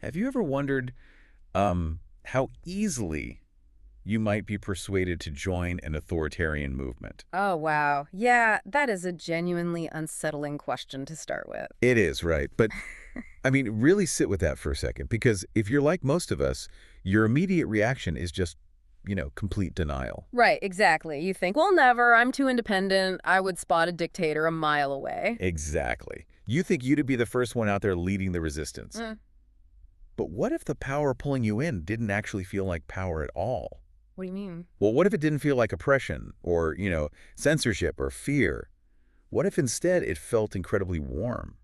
Have you ever wondered how easily you might be persuaded to join an authoritarian movement? Oh, wow. Yeah, that is a genuinely unsettling question to start with. It is, right. But, I mean, really sit with that for a second, because if you're like most of us, your immediate reaction is just, complete denial. Right, exactly. You think, well, never. I'm too independent. I would spot a dictator a mile away. Exactly. You think you'd be the first one out there leading the resistance. Mm, But what if the power pulling you in didn't actually feel like power at all? what do you mean? Well, what if it didn't feel like oppression or, censorship or fear? What if instead it felt incredibly warm?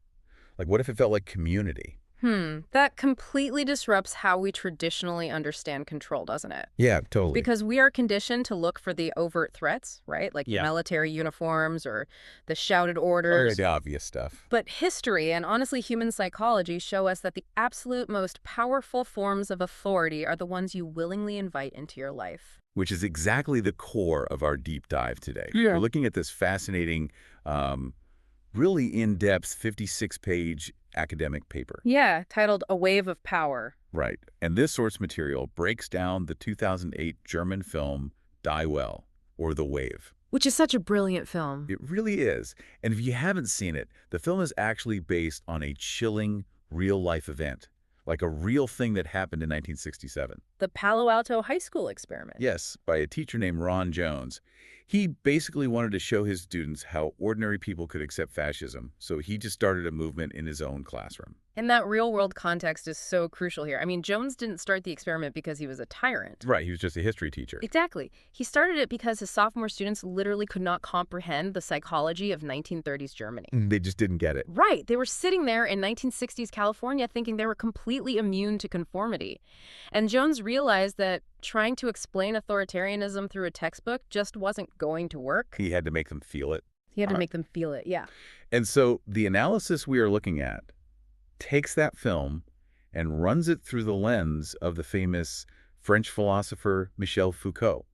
Like, what if it felt like community? That completely disrupts how we traditionally understand control, doesn't it? Yeah, totally. Because we are conditioned to look for the overt threats, right? Like Yeah. military uniforms or the shouted Or orders. the obvious stuff. But history and honestly human psychology show us that the absolute most powerful forms of authority are the ones you willingly invite into your life. Which is exactly the core of our deep dive today. Yeah. We're looking at this fascinating, really in-depth 56-page academic paper. Yeah, titled A Wave of Power. Right. And this source material breaks down the 2008 German film Die Welle, or The Wave. Which is such a brilliant film. It really is. And if you haven't seen it, the film is actually based on a chilling, real-life event, like a real thing that happened in 1967. The Palo Alto High School experiment. Yes, by a teacher named Ron Jones. He basically wanted to show his students how ordinary people could accept fascism, so he just started a movement in his own classroom. And that real-world context is so crucial here. I mean, Jones didn't start the experiment because he was a tyrant. Right, he was just a history teacher. Exactly. He started it because his sophomore students literally could not comprehend the psychology of 1930s Germany. They just didn't get it. Right. They were sitting there in 1960s California thinking they were completely immune to conformity. And Jones realized that trying to explain authoritarianism through a textbook just wasn't going to work. He had to make them feel it. He had to make them feel it, yeah. And so the analysis we are looking at takes that film and runs it through the lens of the famous French philosopher Michel Foucault,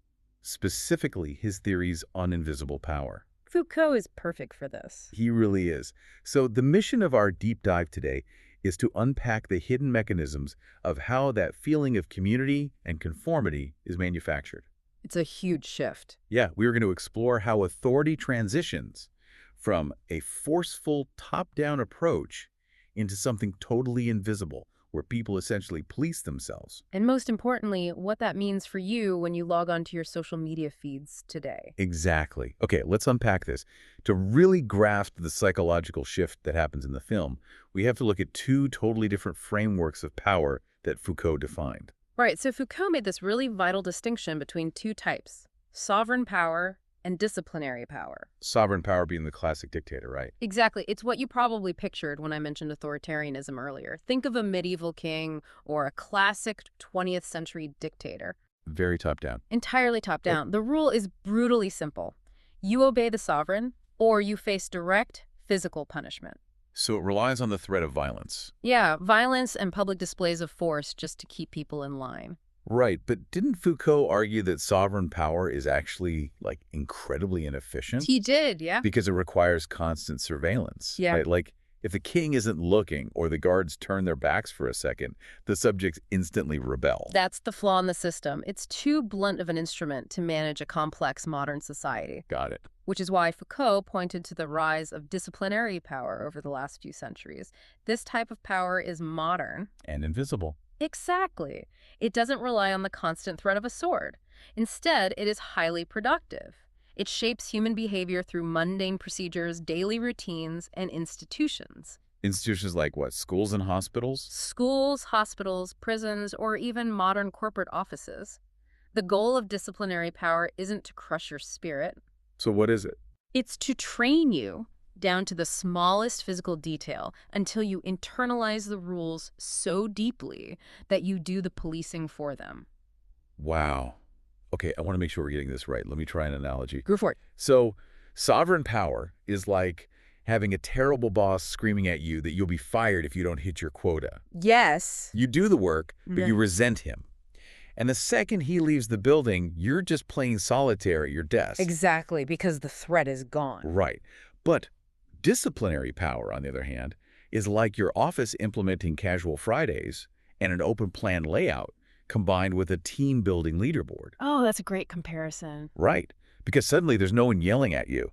specifically his theories on invisible power. Foucault is perfect for this. He really is. So the mission of our deep dive today is to unpack the hidden mechanisms of how that feeling of community and conformity is manufactured. It's a huge shift. Yeah, we are going to explore how authority transitions from a forceful top-down approach into something totally invisible, where people essentially police themselves. And most importantly, what that means for you when you log onto your social media feeds today. Exactly. Okay, let's unpack this. To really grasp the psychological shift that happens in the film, we have to look at two totally different frameworks of power that Foucault defined. Right, so Foucault made this really vital distinction between two types, sovereign power and disciplinary power. Sovereign power being the classic dictator, right? Exactly. It's what you probably pictured when I mentioned authoritarianism earlier. Think of a medieval king or a classic 20th century dictator. Very top-down. Entirely top-down. The rule is brutally simple. You obey the sovereign, or you face direct physical punishment. So it relies on the threat of violence. Yeah, violence and public displays of force just to keep people in line. Right, but didn't Foucault argue that sovereign power is actually, incredibly inefficient? He did, yeah. Because it requires constant surveillance. Yeah. Right? Like, if the king isn't looking or the guards turn their backs for a second, the subjects instantly rebel. That's the flaw in the system. It's too blunt of an instrument to manage a complex modern society. Got it. Which is why Foucault pointed to the rise of disciplinary power over the last few centuries. This type of power is modern. And invisible. Exactly. It doesn't rely on the constant threat of a sword. Instead, it is highly productive. It shapes human behavior through mundane procedures, daily routines, and institutions. Institutions like what? Schools and hospitals? Schools, hospitals, prisons, or even modern corporate offices. The goal of disciplinary power isn't to crush your spirit. So what is it? It's to train you down to the smallest physical detail until you internalize the rules so deeply that you do the policing for them. Wow. Okay, I want to make sure we're getting this right. Let me try an analogy. Go for it. So, sovereign power is like having a terrible boss screaming at you that you'll be fired if you don't hit your quota. Yes. You do the work, but Yeah. you resent him. And the second he leaves the building, you're just playing solitaire at your desk. Exactly, because the threat is gone. Right. But disciplinary power, on the other hand, is like your office implementing casual Fridays and an open plan layout combined with a team-building leaderboard. Oh, that's a great comparison. Right, because suddenly there's no one yelling at you,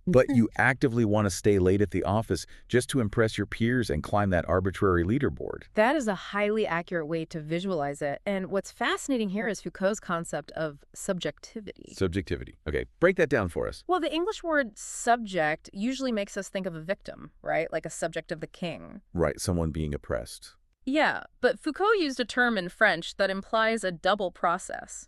but you actively want to stay late at the office just to impress your peers and climb that arbitrary leaderboard. That is a highly accurate way to visualize it. And what's fascinating here is Foucault's concept of subjectivity. Subjectivity. Okay, break that down for us. Well, the English word subject usually makes us think of a victim, right? Like a subject of the king. Right, someone being oppressed. Yeah, but Foucault used a term in French that implies a double process.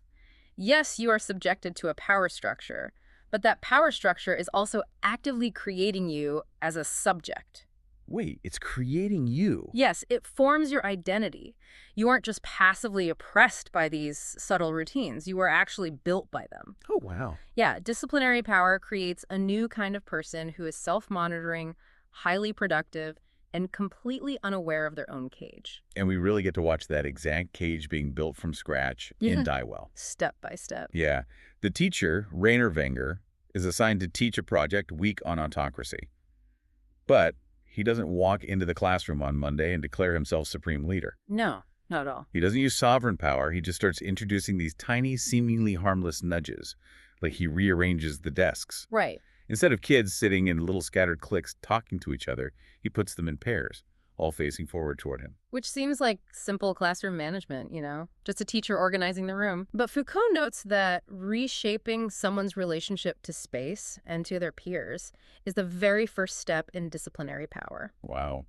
Yes, you are subjected to a power structure, but that power structure is also actively creating you as a subject. Wait, it's creating you. Yes, it forms your identity. You aren't just passively oppressed by these subtle routines. You are actually built by them. Oh, wow. Yeah, disciplinary power creates a new kind of person who is self-monitoring, highly productive, and completely unaware of their own cage. And we really get to watch that exact cage being built from scratch in Welle. Step by step. Yeah. The teacher, Rainer Wenger, is assigned to teach a project week on autocracy. But he doesn't walk into the classroom on Monday and declare himself supreme leader. No, not at all. He doesn't use sovereign power. He just starts introducing these tiny, seemingly harmless nudges, like he rearranges the desks. Right. Instead of kids sitting in little scattered cliques talking to each other, he puts them in pairs, all facing forward toward him. Which seems like simple classroom management, just a teacher organizing the room. But Foucault notes that reshaping someone's relationship to space and to their peers is the very first step in disciplinary power. Wow.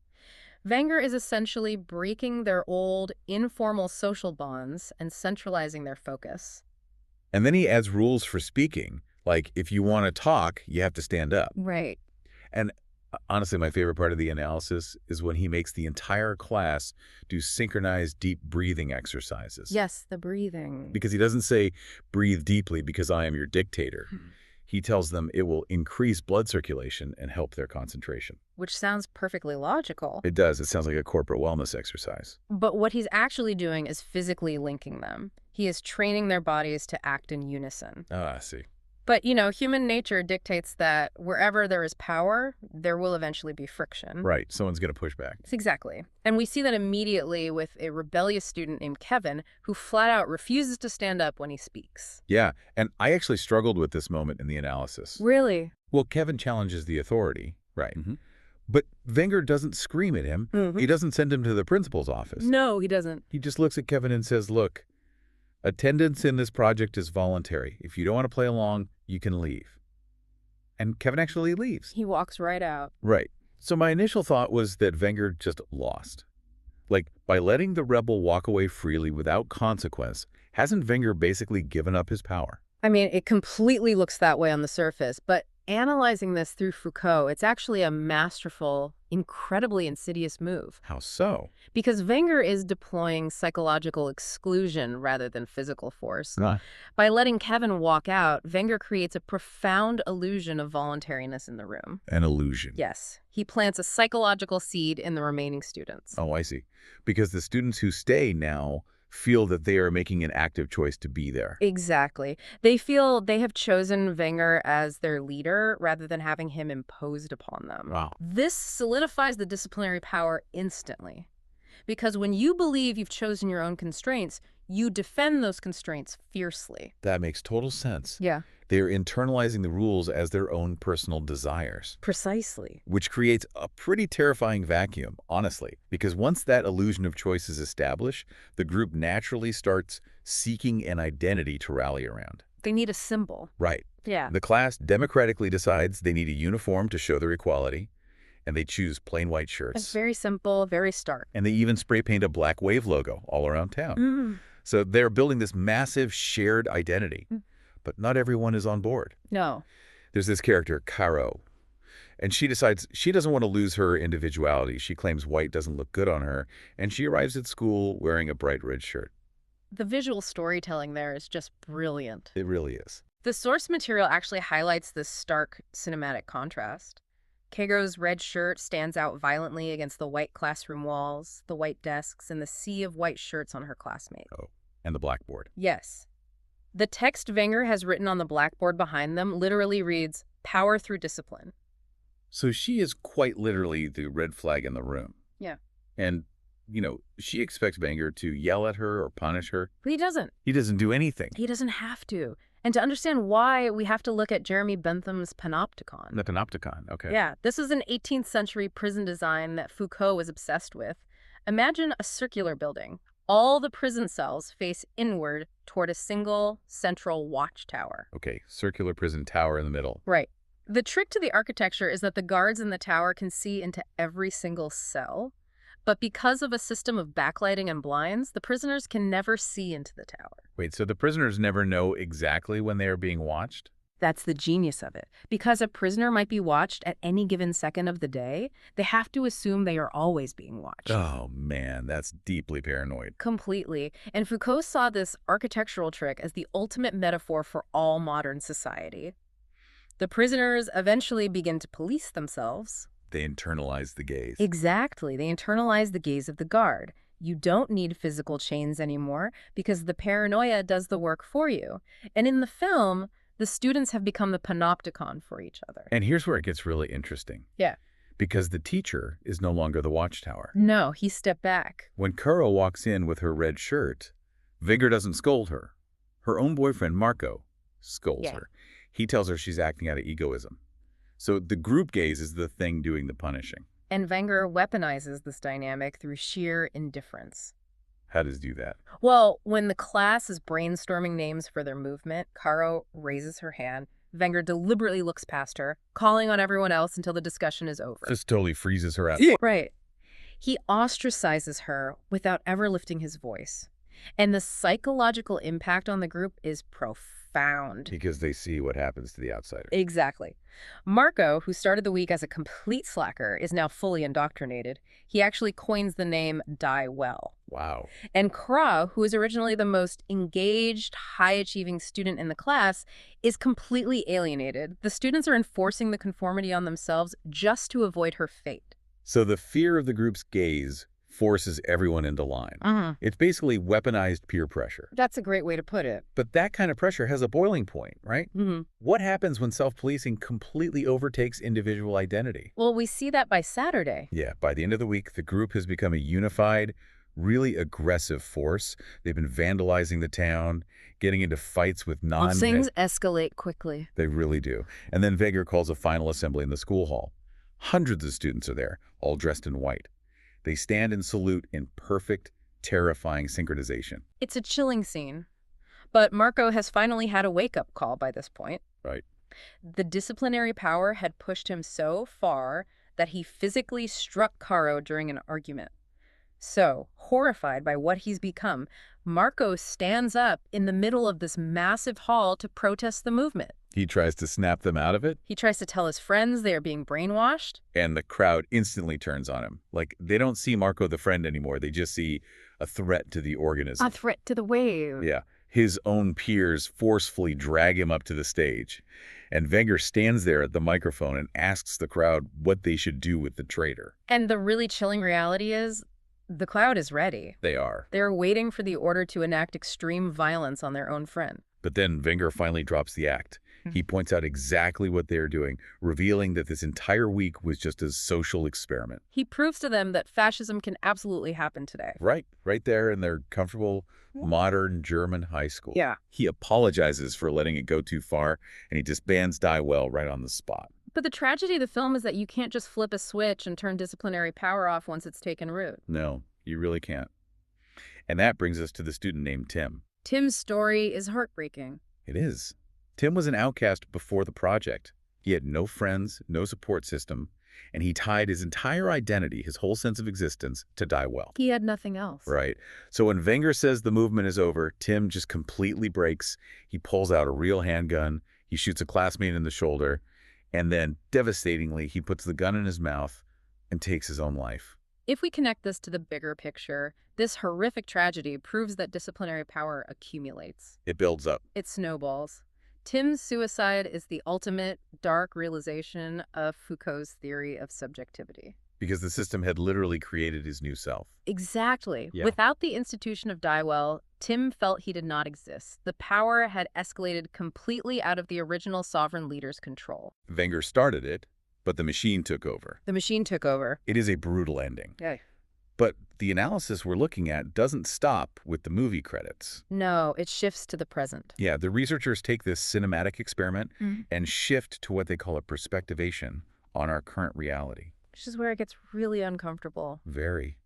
Wenger is essentially breaking their old, informal social bonds and centralizing their focus. And then he adds rules for speaking, like if you want to talk, you have to stand up. Right. And honestly, my favorite part of the analysis is when he makes the entire class do synchronized deep breathing exercises. Yes, the breathing. Because he doesn't say, breathe deeply because I am your dictator. He tells them it will increase blood circulation and help their concentration. Which sounds perfectly logical. It does. It sounds like a corporate wellness exercise. But what he's actually doing is physically linking them. He is training their bodies to act in unison. Ah, I see. But, human nature dictates that wherever there is power, there will eventually be friction. Right. Someone's going to push back. Exactly. And we see that immediately with a rebellious student named Kevin, who flat out refuses to stand up when he speaks. Yeah. And I actually struggled with this moment in the analysis. Really? Well, Kevin challenges the authority. Right. But Wenger doesn't scream at him. He doesn't send him to the principal's office. No, he doesn't. He just looks at Kevin and says, look, attendance in this project is voluntary. If you don't want to play along, you can leave. And Kevin actually leaves. He walks right out. Right. So my initial thought was that Wenger just lost. Like, by letting the rebel walk away freely without consequence, hasn't Wenger basically given up his power? I mean, it completely looks that way on the surface, but analyzing this through Foucault, it's actually a masterful, incredibly insidious move. How so? Because Wenger is deploying psychological exclusion rather than physical force. By letting Kevin walk out, Wenger creates a profound illusion of voluntariness in the room. An illusion. Yes. He plants a psychological seed in the remaining students. Oh, I see. Because the students who stay now feel that they are making an active choice to be there. Exactly. They feel they have chosen Wenger as their leader rather than having him imposed upon them. Wow. This solidifies the disciplinary power instantly. Because when you believe you've chosen your own constraints, you defend those constraints fiercely. That makes total sense. Yeah. They're internalizing the rules as their own personal desires. Precisely. Which creates a pretty terrifying vacuum, honestly. Because once that illusion of choice is established, the group naturally starts seeking an identity to rally around. They need a symbol. Right. Yeah. The class democratically decides they need a uniform to show their equality, and they choose plain white shirts. It's very simple, very stark. And they even spray paint a black wave logo all around town. So they're building this massive shared identity. But not everyone is on board. No. There's this character, Caro, and she decides she doesn't want to lose her individuality. She claims white doesn't look good on her, and she arrives at school wearing a bright red shirt. The visual storytelling there is just brilliant. It really is. The source material actually highlights this stark cinematic contrast. Kego's red shirt stands out violently against the white classroom walls, the white desks, and the sea of white shirts on her classmates. Oh, and the blackboard. Yes. The text Wenger has written on the blackboard behind them literally reads, "Power through discipline." So she is quite literally the red flag in the room. Yeah. And She expects Wenger to yell at her or punish her. But he doesn't. He doesn't do anything. He doesn't have to. And to understand why, we have to look at Jeremy Bentham's panopticon. The panopticon, okay. Yeah, this is an 18th century prison design that Foucault was obsessed with. Imagine a circular building. All the prison cells face inward toward a single central watchtower. Okay, circular prison tower in the middle. Right. The trick to the architecture is that the guards in the tower can see into every single cell. But because of a system of backlighting and blinds, the prisoners can never see into the tower. Wait, so the prisoners never know exactly when they are being watched? That's the genius of it. Because a prisoner might be watched at any given second of the day, they have to assume they are always being watched. Oh, man, that's deeply paranoid. Completely. And Foucault saw this architectural trick as the ultimate metaphor for all modern society. The prisoners eventually begin to police themselves. They internalize the gaze. Exactly. They internalize the gaze of the guard. You don't need physical chains anymore because the paranoia does the work for you. And in the film, the students have become the panopticon for each other. And here's where it gets really interesting. Yeah. Because the teacher is no longer the watchtower. No, he stepped back. When Kuro walks in with her red shirt, Vigor doesn't scold her. Her own boyfriend, Marco, scolds her. He tells her she's acting out of egoism. So the group gaze is the thing doing the punishing. And Wenger weaponizes this dynamic through sheer indifference. How does he do that? Well, when the class is brainstorming names for their movement, Caro raises her hand. Wenger deliberately looks past her, calling on everyone else until the discussion is over. Just totally freezes her out. Right. He ostracizes her without ever lifting his voice. And the psychological impact on the group is profound. Because they see what happens to the outsider. Exactly. Marco, who started the week as a complete slacker, is now fully indoctrinated. He actually coins the name Die Welle. Wow. And Kra, who is originally the most engaged, high-achieving student in the class, is completely alienated. The students are enforcing the conformity on themselves just to avoid her fate. So the fear of the group's gaze forces everyone into line. It's basically weaponized peer pressure. That's a great way to put it. But that kind of pressure has a boiling point, right? What happens when self-policing completely overtakes individual identity? Well, we see that by Saturday. Yeah, by the end of the week, the group has become a unified, really aggressive force. They've been vandalizing the town, getting into fights with Things escalate quickly. They really do. And then Wenger calls a final assembly in the school hall. Hundreds of students are there, all dressed in white. They stand and salute in perfect, terrifying synchronization. It's a chilling scene. But Marco has finally had a wake-up call by this point. Right. The disciplinary power had pushed him so far that he physically struck Caro during an argument. So, horrified by what he's become, Marco stands up in the middle of this massive hall to protest the movement. He tries to snap them out of it. He tries to tell his friends they are being brainwashed. And the crowd instantly turns on him. Like, they don't see Marco the friend anymore. They just see a threat to the organism. A threat to the wave. Yeah. His own peers forcefully drag him up to the stage. And Wenger stands there at the microphone and asks the crowd what they should do with the traitor. And the really chilling reality is, the crowd is ready. They are. They're waiting for the order to enact extreme violence on their own friend. But then Wenger finally drops the act. He points out exactly what they're doing, revealing that this entire week was just a social experiment. He proves to them that fascism can absolutely happen today. Right there in their comfortable, modern German high school. Yeah. He apologizes for letting it go too far, and he disbands Die Welle right on the spot. But the tragedy of the film is that you can't just flip a switch and turn disciplinary power off once it's taken root. No, you really can't. And that brings us to the student named Tim. Tim's story is heartbreaking. It is. Tim was an outcast before the project. He had no friends, no support system, and he tied his entire identity, his whole sense of existence, to Die Welle. He had nothing else. Right. So when Wenger says the movement is over, Tim just completely breaks. He pulls out a real handgun, he shoots a classmate in the shoulder, and then, devastatingly, he puts the gun in his mouth and takes his own life. If we connect this to the bigger picture, this horrific tragedy proves that disciplinary power accumulates. It builds up. It snowballs. Tim's suicide is the ultimate dark realization of Foucault's theory of subjectivity. Because the system had literally created his new self. Exactly. Yeah. Without the institution of Die Welle, Tim felt he did not exist. The power had escalated completely out of the original sovereign leader's control. Wenger started it, but the machine took over. The machine took over. It is a brutal ending. Yeah. But the analysis we're looking at doesn't stop with the movie credits. No, it shifts to the present. Yeah, the researchers take this cinematic experiment Mm. and shift to what they call a perspectivation on our current reality. Which is where it gets really uncomfortable. Very.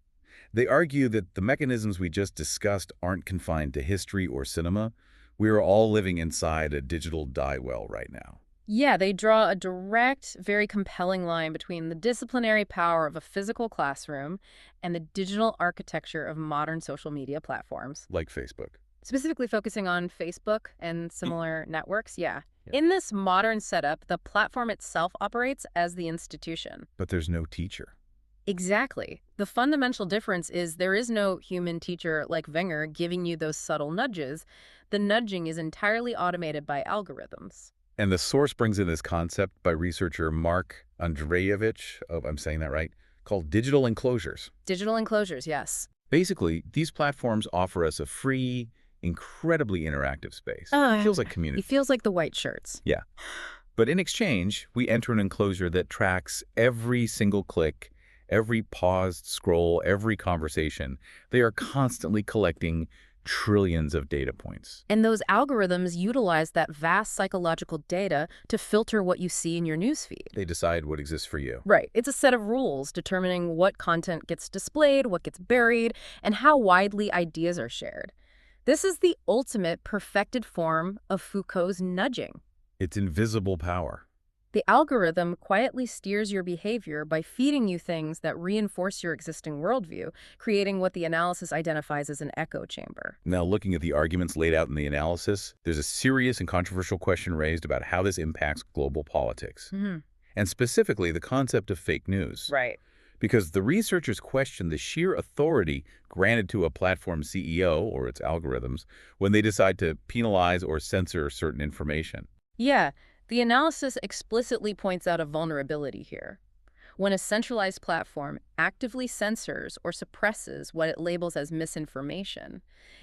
They argue that the mechanisms we just discussed aren't confined to history or cinema. We are all living inside a digital die well right now. Yeah, they draw a direct, very compelling line between the disciplinary power of a physical classroom and the digital architecture of modern social media platforms. Like Facebook. Specifically focusing on Facebook and similar networks, yeah. Yeah. In this modern setup, the platform itself operates as the institution. But there's no teacher. Exactly. The fundamental difference is there is no human teacher like Wenger giving you those subtle nudges. The nudging is entirely automated by algorithms. And the source brings in this concept by researcher Mark Andreevich, oh, I'm saying that right, called digital enclosures. Digital enclosures, yes. Basically, these platforms offer us a free, incredibly interactive space. Uh, It feels like community. It feels like the white shirts. Yeah. But in exchange, we enter an enclosure that tracks every single click, every paused scroll, every conversation. They are constantly collecting trillions of data points. And those algorithms utilize that vast psychological data to filter what you see in your newsfeed. They decide what exists for you. Right. It's a set of rules determining what content gets displayed, what gets buried, and how widely ideas are shared. This is the ultimate perfected form of Foucault's nudging. It's invisible power. The algorithm quietly steers your behavior by feeding you things that reinforce your existing worldview, creating what the analysis identifies as an echo chamber. Now, looking at the arguments laid out in the analysis, there's a serious and controversial question raised about how this impacts global politics, and specifically the concept of fake news. Right. Because the researchers question the sheer authority granted to a platform CEO or its algorithms when they decide to penalize or censor certain information. Yeah, the analysis explicitly points out a vulnerability here. When a centralized platform actively censors or suppresses what it labels as misinformation,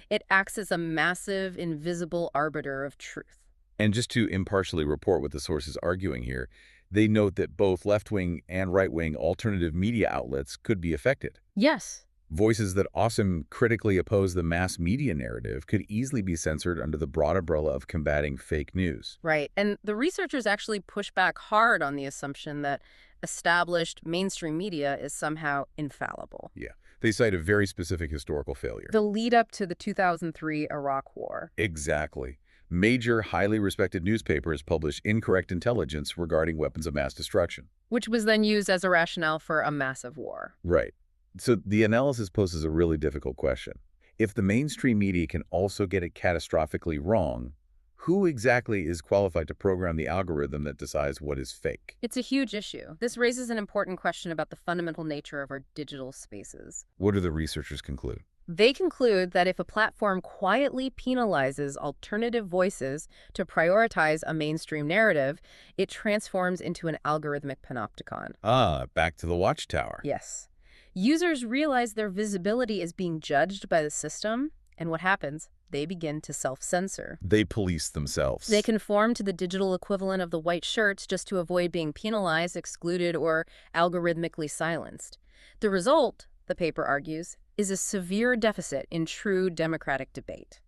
it acts as a massive, invisible arbiter of truth. And just to impartially report what the source is arguing here, they note that both left-wing and right-wing alternative media outlets could be affected. Yes. Voices that often critically oppose the mass media narrative could easily be censored under the broad umbrella of combating fake news. Right. And the researchers actually push back hard on the assumption that established mainstream media is somehow infallible. Yeah, they cite a very specific historical failure. The lead up to the 2003 Iraq War. Exactly. Major, highly respected newspapers published incorrect intelligence regarding weapons of mass destruction. Which was then used as a rationale for a massive war. Right. So the analysis poses a really difficult question. If the mainstream media can also get it catastrophically wrong, who exactly is qualified to program the algorithm that decides what is fake? It's a huge issue. This raises an important question about the fundamental nature of our digital spaces. What do the researchers conclude? They conclude that if a platform quietly penalizes alternative voices to prioritize a mainstream narrative, it transforms into an algorithmic panopticon. Ah, back to the watchtower. Yes. Users realize their visibility is being judged by the system, and what happens? They begin to self-censor. They police themselves. They conform to the digital equivalent of the white shirts just to avoid being penalized, excluded, or algorithmically silenced. The result, the paper argues, is a severe deficit in true democratic debate.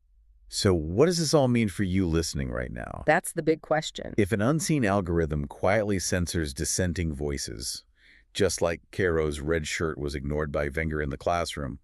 So what does this all mean for you listening right now? That's the big question. If an unseen algorithm quietly censors dissenting voices, just like Caro's red shirt was ignored by Wenger in the classroom,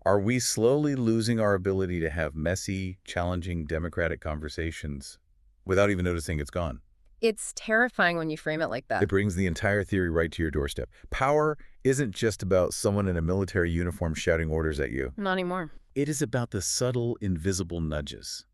are we slowly losing our ability to have messy, challenging democratic conversations without even noticing it's gone? It's terrifying when you frame it like that. It brings the entire theory right to your doorstep. Power isn't just about someone in a military uniform shouting orders at you. Not anymore. It is about the subtle, invisible nudges.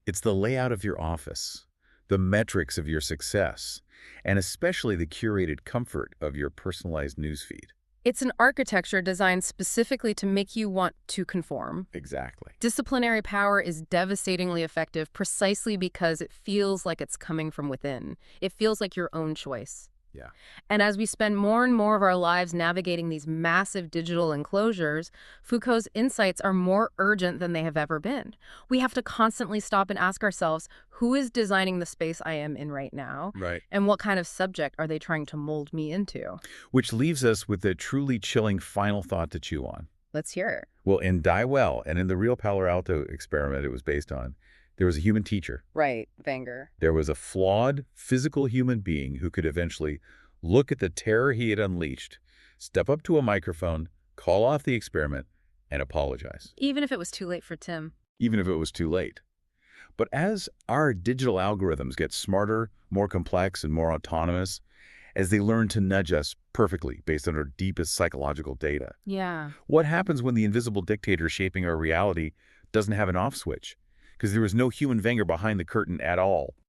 It's the layout of your office, the metrics of your success, and especially the curated comfort of your personalized newsfeed. It's an architecture designed specifically to make you want to conform. Exactly. Disciplinary power is devastatingly effective precisely because it feels like it's coming from within. It feels like your own choice. Yeah. And as we spend more and more of our lives navigating these massive digital enclosures, Foucault's insights are more urgent than they have ever been. We have to constantly stop and ask ourselves, who is designing the space I am in right now? Right. And what kind of subject are they trying to mold me into? Which leaves us with a truly chilling final thought to chew on. Let's hear it. Well, in Welle and in the real Palo Alto experiment it was based on, there was a human teacher. Right, Wenger. There was a flawed physical human being who could eventually look at the terror he had unleashed, step up to a microphone, call off the experiment, and apologize, Even if it was too late for Tim. even if it was too late. But as our digital algorithms get smarter, more complex, and more autonomous, as they learn to nudge us perfectly based on our deepest psychological data, Yeah. what happens when the invisible dictator shaping our reality doesn't have an off switch? Because there is no human Wenger behind the curtain at all.